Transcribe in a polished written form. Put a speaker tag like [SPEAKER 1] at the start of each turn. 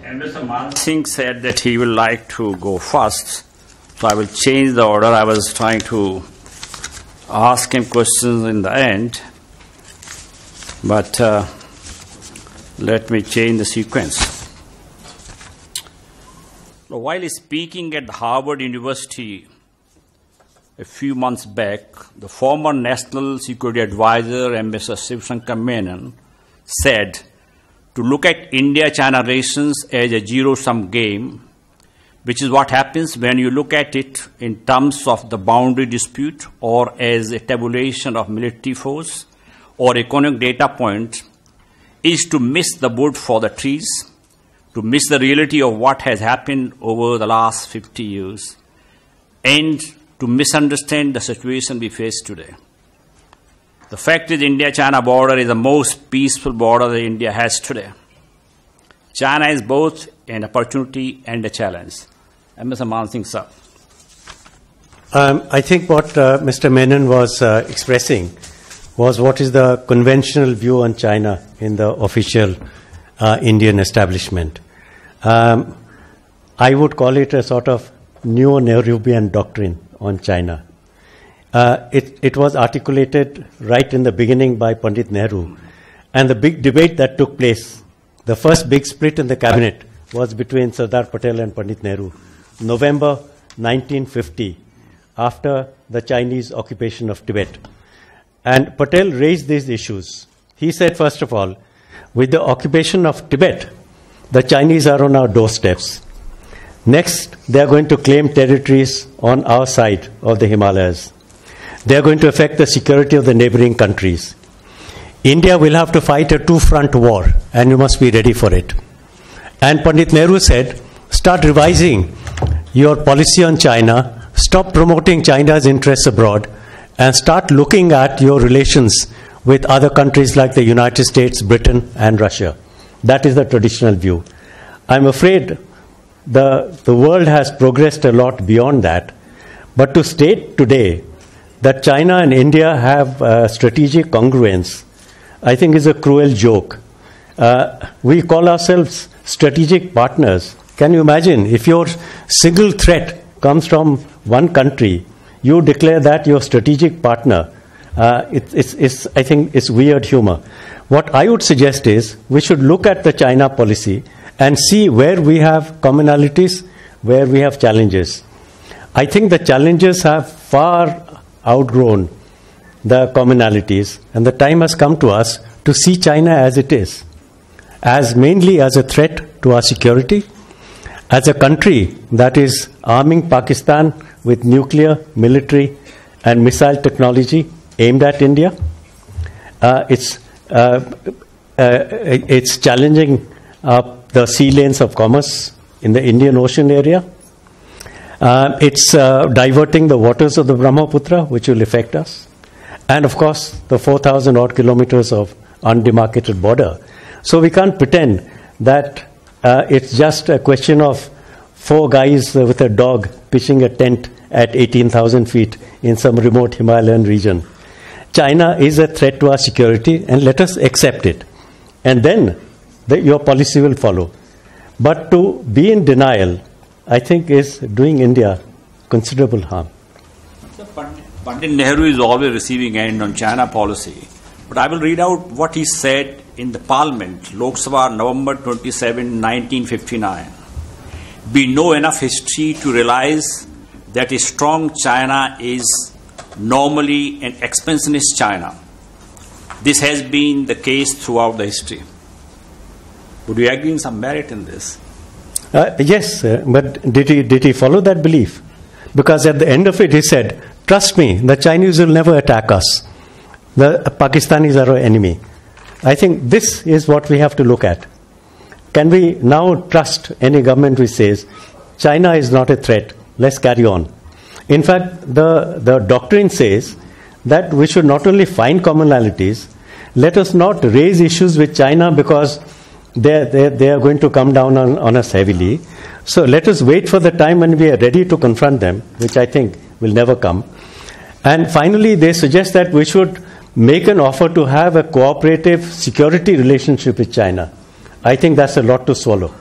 [SPEAKER 1] Mr. Man Singh said that he will like to go first, so I will change the order. I was trying to ask him questions in the end, but let me change the sequence. While speaking at the Harvard University a few months back, the former National Security Advisor, Ambassador Shiv Shankar Menon, said to look at India-China relations as a zero-sum game, which is what happens when you look at it in terms of the boundary dispute or as a tabulation of military force or economic data point, is to miss the wood for the trees, to miss the reality of what has happened over the last 50 years, and to misunderstand the situation we face today. The fact is, India-China border is the most peaceful border that India has today. China is both an opportunity and a challenge. Mr. Man Singh, sir.
[SPEAKER 2] I think what Mr. Menon was expressing was what is the conventional view on China in the official Indian establishment. I would call it a sort of neo-Nehruvian doctrine on China. It was articulated right in the beginning by Pandit Nehru. And the big debate that took place, the first big split in the cabinet, was between Sardar Patel and Pandit Nehru, November 1950, after the Chinese occupation of Tibet. And Patel raised these issues. He said, first of all, with the occupation of Tibet, the Chinese are on our doorsteps. Next, they are going to claim territories on our side of the Himalayas. They are going to affect the security of the neighboring countries. India will have to fight a two-front war, and you must be ready for it. And Pandit Nehru said, start revising your policy on China, stop promoting China's interests abroad, and start looking at your relations with other countries like the United States, Britain, and Russia. That is the traditional view. I'm afraid the world has progressed a lot beyond that. But to state today that China and India have strategic congruence, I think is a cruel joke. We call ourselves strategic partners. Can you imagine if your single threat comes from one country, you declare that your strategic partner? I think it's weird humor. What I would suggest is we should look at the China policy and see where we have commonalities, where we have challenges. I think the challenges have far outgrown the commonalities, and the time has come to us to see China as it is, as mainly as a threat to our security, as a country that is arming Pakistan with nuclear, military, and missile technology aimed at India. It's challenging the sea lanes of commerce in the Indian Ocean area. It's diverting the waters of the Brahmaputra, which will affect us. And of course, the 4,000 odd kilometers of undemarcated border. So we can't pretend that it's just a question of four guys with a dog pitching a tent at 18,000 feet in some remote Himalayan region. China is a threat to our security, and let us accept it. And then your policy will follow. But to be in denial, I think, is doing India considerable harm.
[SPEAKER 1] Pandit Nehru is always receiving end on China policy. But I will read out what he said in the Parliament, Lok Sabha, November 27, 1959. We know enough history to realize that a strong China is normally an expansionist China. This has been the case throughout the history. Would you agree in some merit in this?
[SPEAKER 2] Yes, but did he follow that belief? Because at the end of it he said, trust me, the Chinese will never attack us. The Pakistanis are our enemy. I think this is what we have to look at. Can we now trust any government which says, China is not a threat, let's carry on? In fact, the doctrine says that we should not only find commonalities, let us not raise issues with China because they are going to come down on us heavily. So let us wait for the time when we are ready to confront them, which I think will never come. And finally, they suggest that we should make an offer to have a cooperative security relationship with China. I think that's a lot to swallow.